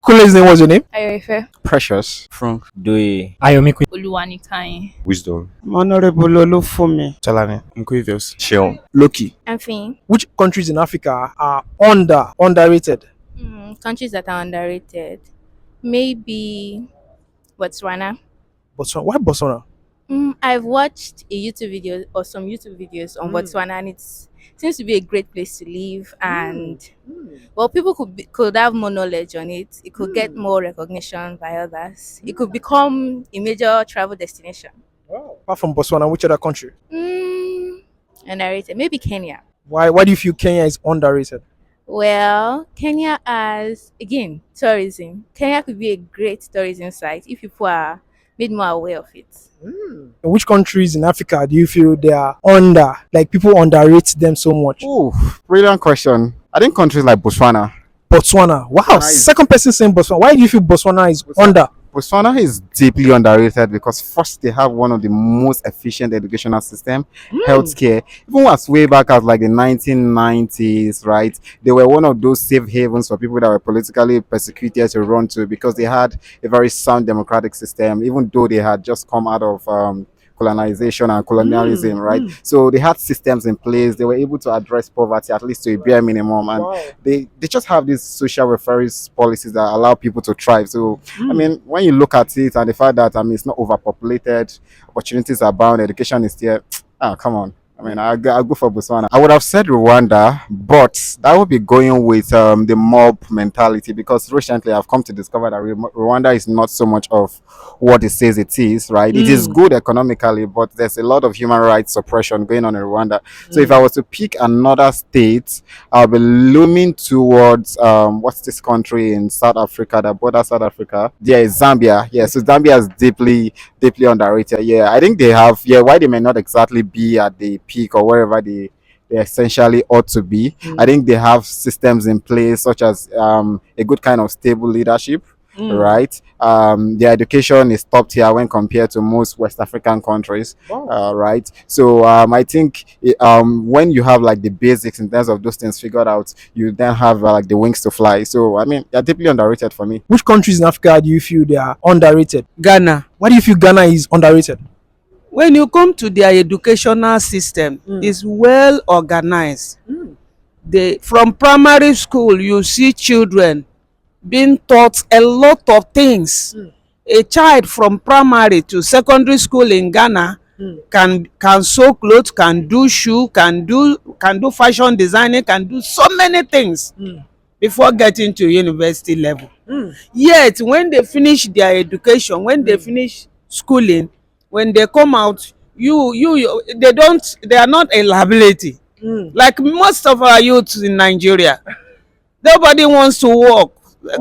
Coolest name, what's your name? Ayoife. Precious. Frank Doye. Ayomiku. Oluwanikan. Wisdom. Honorable Olufumi. Chalani. Unquavious. Chill. Loki. Amphin. Which countries in Africa are underrated? Countries that are underrated. Maybe Botswana. Botswana. Why Botswana? I've watched a YouTube video or some YouTube videos on Botswana, and it seems to be a great place to live. And well, people could have more knowledge on it. It could get more recognition by others. It could become a major travel destination. Wow. Apart from Botswana, which other country? Underrated. Maybe Kenya. Why do you feel Kenya is underrated? Well, Kenya has, again, tourism. Kenya could be a great tourism site if people are made more aware of it. Which countries in Africa do you feel they are like people underrate them so much? Oh, brilliant question. I think countries like Botswana. Botswana. Wow, second person saying Botswana. Why do you feel Botswana is under? Botswana is deeply underrated because first they have one of the most efficient educational system, healthcare. Even as way back as like the 1990s, right? They were one of those safe havens for people that were politically persecuted to run to because they had a very sound democratic system, even though they had just come out of colonization and colonialism, right? So they had systems in place. They were able to address poverty at least to a bare minimum, and they just have these social welfare policies that allow people to thrive. So I mean, when you look at it and the fact that it's not overpopulated, opportunities abound, education is there. Come on. I mean, I'll go for Botswana. I would have said Rwanda, but that would be going with the mob mentality because recently I've come to discover that Rwanda is not so much of what it says it is, right? It is good economically, but there's a lot of human rights suppression going on in Rwanda. So if I was to pick another state, I'll be looming towards what's this country in South Africa that borders South Africa? Yeah, it's Zambia. Yeah, so Zambia is deeply underrated. Yeah, I think they have, why they may not exactly be at the peak or wherever they essentially ought to be. I think they have systems in place such as a good kind of stable leadership, right? Their education is top tier when compared to most West African countries, right? So I think when you have like the basics in terms of those things figured out, you then have like the wings to fly. So I mean, they're deeply underrated for me. Which countries in Africa do you feel they are underrated? Ghana. Why do you feel Ghana is underrated? When you come to their educational system, it's well organized. From primary school, you see children being taught a lot of things. A child from primary to secondary school in Ghana can sew clothes, can do shoe, can do fashion designing, can do so many things before getting to university level. Yet when they finish their education, when they finish schooling, when they come out, they are not a liability. Like most of our youths in Nigeria, nobody wants to work.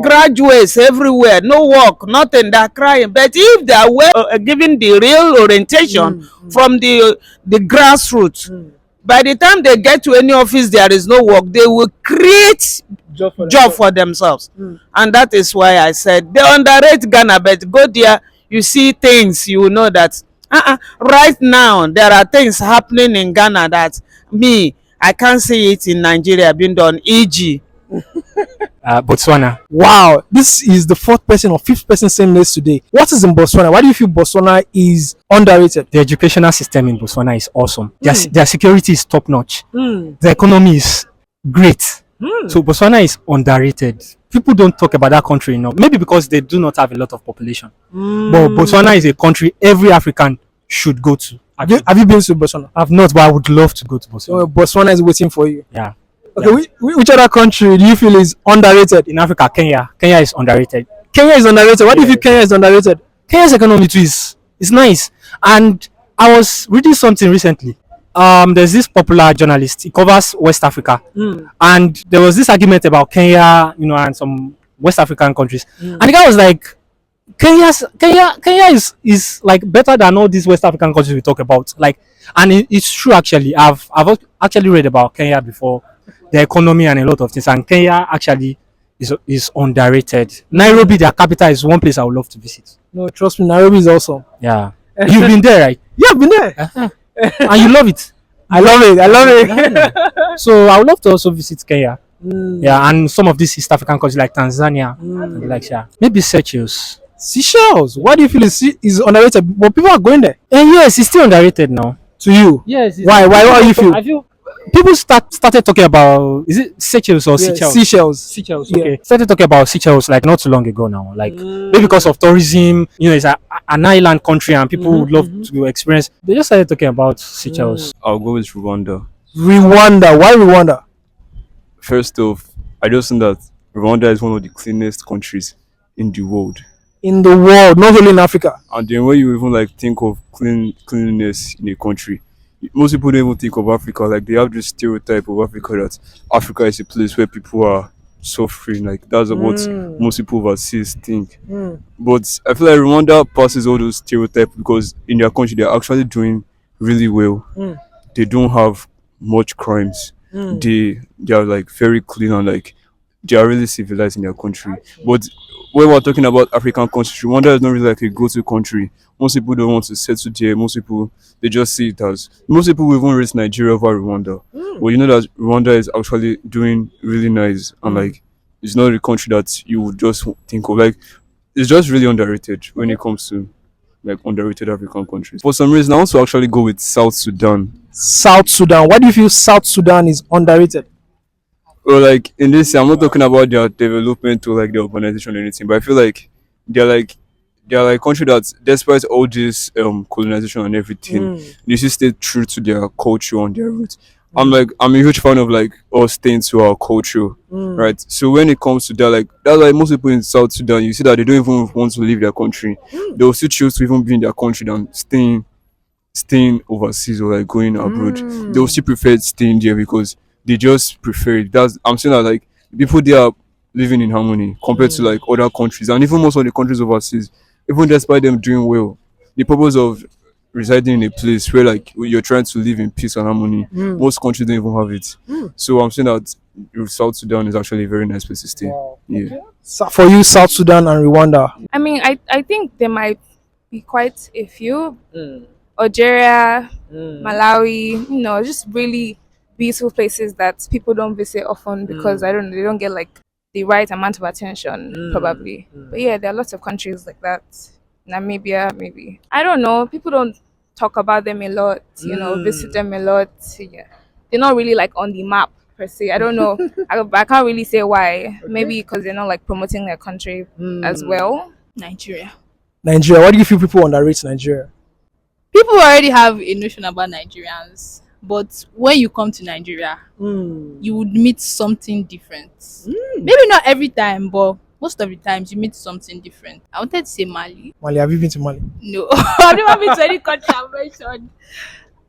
Graduates everywhere, no work, nothing, they're crying. But if they are well given the real orientation from the grassroots, by the time they get to any office there is no work, they will create job for themselves. And that is why I said they underrate Ghana, but go there, you see things, you will know that right now there are things happening in Ghana that I can't see it in Nigeria being done, e.g. Botswana. Wow, this is the fourth person or fifth person saying this today. What is in Botswana? Why do you feel Botswana is underrated? The educational system in Botswana is awesome. Their security is top notch. The economy is great. So Botswana is underrated. People don't talk about that country enough. Maybe because they do not have a lot of population. But Botswana is a country every African should go to. Have you been to Botswana? I've not, but I would love to go to Botswana. So Botswana is waiting for you. Yeah. Okay, which other country do you feel is underrated? In Africa, Kenya. Kenya is underrated. Kenya is underrated. Why do you feel Kenya is underrated? Kenya's economy too is nice. And I was reading something recently. There's this popular journalist. He covers West Africa, and there was this argument about Kenya, and some West African countries. And the guy was like, Kenya is like better than all these West African countries we talk about. Like, and it's true actually. I've actually read about Kenya before, the economy and a lot of things. And Kenya actually is underrated. Nairobi, their capital, is one place I would love to visit. No, trust me, Nairobi is awesome. Yeah, you've been there, right? Yeah, I've been there. And you love it. I love it. So I would love to also visit Kenya. Yeah, and some of these East African countries like Tanzania, and the likes, yeah. Maybe Seychelles. Seychelles. Why do you feel is underrated? But people are going there. And yes, it's still underrated now. To you? Yes. Why? Why? How you feel? I feel people started talking about, is it Seychelles or Yeah, Seychelles? Seychelles. Seychelles, Yeah. okay. Started talking about Seychelles like not too long ago now. Like maybe because of tourism, it's an island country and people would love to experience. They just started talking about Seychelles. I'll go with Rwanda. Rwanda. Why Rwanda? First off, I just think that Rwanda is one of the cleanest countries in the world. In the world, not only in Africa. And then when you even like think of cleanliness in a country, most people don't even think of Africa. Like they have this stereotype of Africa that Africa is a place where people are suffering. Like that's what most people overseas think. But I feel like Rwanda passes all those stereotypes because in their country they're actually doing really well. They don't have much crimes. They are like very clean and like they are really civilized in their country. But when we're talking about African countries, Rwanda is not really like a go-to country. Most people don't want to settle there. Most people they just see it as most people will even rate Nigeria over Rwanda. But you know that Rwanda is actually doing really nice and like it's not a country that you would just think of. Like it's just really underrated when it comes to like underrated African countries. For some reason, I want to actually go with South Sudan. South Sudan. Why do you feel South Sudan is underrated? Well, like in this, I'm not talking about their development or like their urbanization or anything, but I feel like they're like they're like country that, despite all this colonization and everything, they still stay true to their culture and their roots. I'm a huge fan of like us staying to our culture, right? So when it comes to that, like that's why most people in South Sudan, you see that they don't even want to leave their country. They'll still choose to even be in their country than staying overseas or like going abroad. They'll still prefer staying there because they just prefer it. That's I'm saying that like people there are living in harmony compared to like other countries and even most of the countries overseas, even despite them doing well. The purpose of residing in a place where like you're trying to live in peace and harmony, most countries don't even have it. So I'm saying that South Sudan is actually a very nice place to stay. Wow. Yeah. So for you, South Sudan and Rwanda. I mean, I think there might be quite a few. Algeria, Malawi, just really beautiful places that people don't visit often because I don't they don't get like the right amount of attention probably. But yeah, there are lots of countries like that. Namibia, maybe. I don't know. People don't talk about them a lot, visit them a lot. Yeah. They're not really like on the map per se. I don't know. I can't really say why. Maybe because they're not like promoting their country as well. Nigeria. Nigeria. Why do you feel people underrate Nigeria? People already have a notion about Nigerians, but when you come to Nigeria, you would meet something different. Maybe not every time, but most of the times you meet something different. I wanted to say Mali. Mali, have you been to Mali? No, I've never been to any country I've mentioned.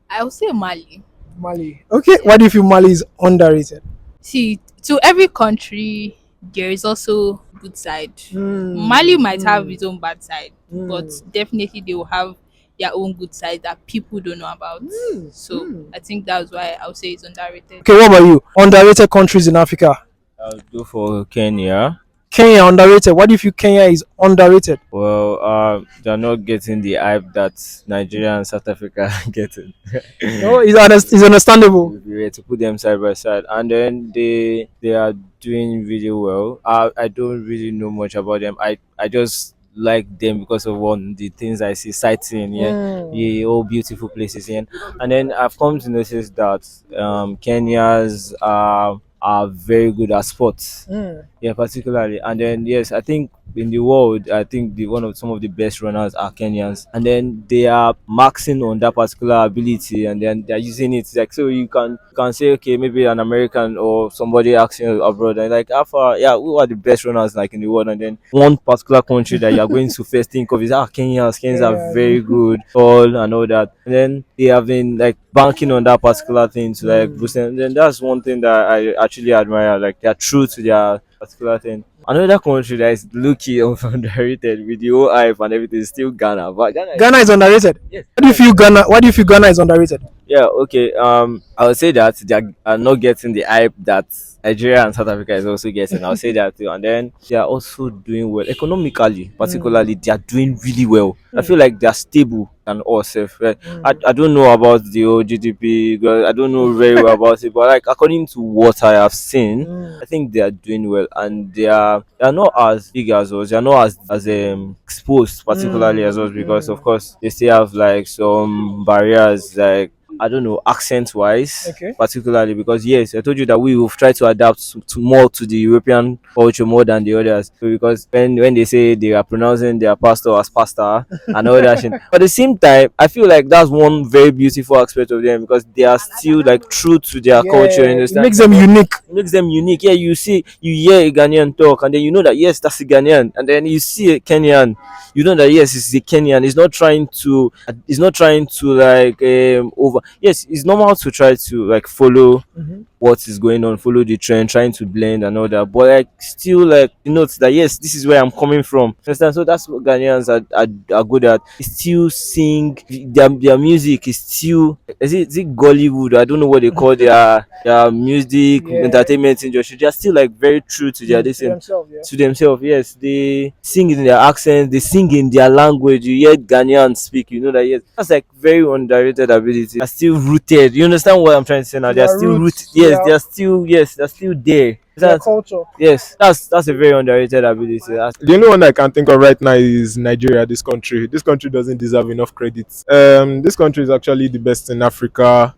I will say Mali. Mali. Okay. Why do you feel Mali is underrated? See, to every country, there is also good side. Mali might have its own bad side, but definitely they will have their own good side that people don't know about. So I think that's why I would say it's underrated. Okay. What about you? Underrated countries in Africa. I'll go for Kenya. Kenya underrated. Why do you feel Kenya is underrated? Well, they're not getting the hype that Nigeria and South Africa are getting. No, it's understandable. If we were to put them side by side, and then they are doing really well. I don't really know much about them. I just like them because of the things I see sighting, yeah, all beautiful places, and then I've come to notice that Kenyans are very good at sports, yeah, particularly. And then yes, I think in the world, I think some of the best runners are Kenyans, and then they are maxing on that particular ability, and then they're using it like so. You can say, okay, maybe an American or somebody asking abroad, and like, how far, yeah, who are the best runners like in the world? And then one particular country that you're going to first think of is Kenyans are very good, all and all that. And then they have been like banking on that particular thing to like boost them. And then that's one thing that I actually admire. Like they're true to their particular thing. Another country that is low-key underrated with the whole hype and everything is still Ghana. But Ghana is underrated. Yes. Why do you feel Ghana is underrated? Yeah, okay. I would say that they are not getting the hype that Nigeria and South Africa is also getting. I'll say that too. And then they are also doing well economically, particularly. They are doing really well. I feel like they are stable than us. Right? I don't know about the old GDP. I don't know very well about it, but like according to what I have seen, I think they are doing well, and they are not as big as us. They are not as exposed, particularly as us, because of course they still have like some barriers, like I don't know, accent wise, Okay. particularly because yes, I told you that we will try to adapt to more to the European culture more than the others. So because when they say they are pronouncing their pastor as pastor and all that shit, but at the same time, I feel like that's one very beautiful aspect of them because they are still like true to their culture. You It understand? makes them unique. It makes them unique. Yeah, you hear a Ghanaian talk, and then you know that yes, that's a Ghanaian, and then you see a Kenyan, you know that yes, it's a Kenyan. It's not trying to like over. Yes, it's normal to try to like follow what is going on, follow the trend, trying to blend and all that. But like still like you note that yes, this is where I'm coming from. Understand? So that's what Ghanaians are good at. They still sing their music is still is it Gollywood? I don't know what they call their music Yeah. entertainment industry. They are still like very true to their this Themselves, yeah. to themselves. Yes, they sing in their accents, they sing in their language. You hear Ghanaians speak, you know that yes, that's like very underrated ability. They're still rooted. You understand what I'm trying to say now? They're Their still roots, rooted. Yes, yeah. they're still there. Their culture. Yes, that's a very underrated ability. The only one I can think of right now is Nigeria. This country. This country doesn't deserve enough credit. This country is actually the best in Africa,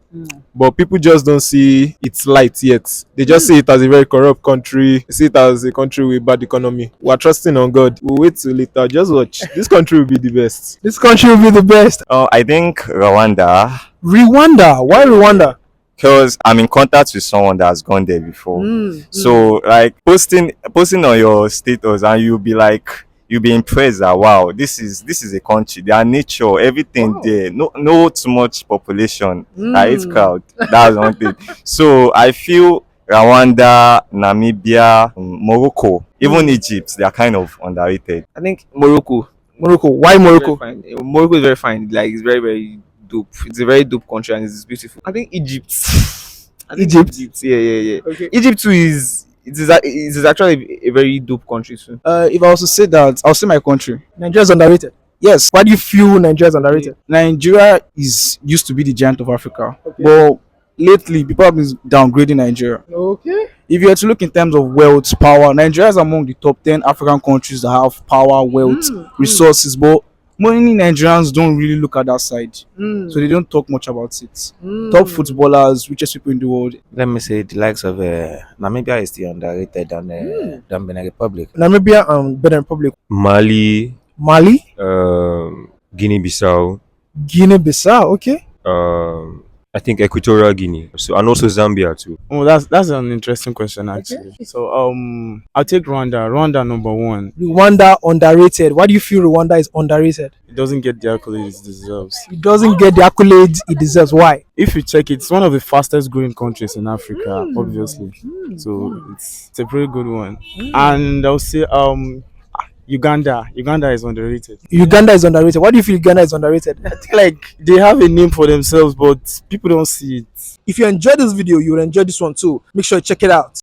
but people just don't see its light yet. They just see it as a very corrupt country. They see it as a country with bad economy. We're trusting on God. We'll wait till later. Just watch. This country will be the best. This country will be the best. I think Rwanda, Rwanda. Why Rwanda? because I'm in contact with someone that has gone there before. So like posting on your status, and you'll be impressed that wow, this is a country. Their nature, everything there. No too much population. It's crowd. That's one thing. So I feel Rwanda, Namibia, Morocco, even Egypt, they are kind of underrated. I think Morocco. Morocco. Why Morocco? Very fine. Morocco is very fine. Like it's very very dope. It's a very dope country and it's beautiful. I think Egypt. Egypt? Yeah. Okay. Egypt too is actually a very dope country too. If I was to say that, I'll say my country. Nigeria is underrated. Yes, Why do you feel Nigeria is underrated? Nigeria used to be the giant of Africa, but lately people have been downgrading Nigeria. Okay. If you were to look in terms of wealth, power, Nigeria is among the top 10 African countries that have power, wealth, resources, but many Nigerians don't really look at that side, so they don't talk much about it. Top footballers, richest people in the world. Let me say the likes of Namibia is still underrated than Benin Republic. Namibia and Benin Republic. Mali, Mali, Guinea-Bissau, Guinea-Bissau. Okay. I think Equatorial Guinea, so and also Zambia too. Oh, that's an interesting question actually. So I'll take Rwanda. Rwanda number one. Rwanda underrated. Why do you feel Rwanda is underrated? It doesn't get the accolades it deserves. It doesn't get the accolades it deserves. Why? If you check, it's one of the fastest growing countries in Africa, obviously. So it's a pretty good one. And I'll say Uganda. Uganda is underrated. Uganda is underrated. Why do you feel Uganda is underrated? I think like they have a name for themselves, but people don't see it. If you enjoyed this video, you will enjoy this one too. Make sure you check it out.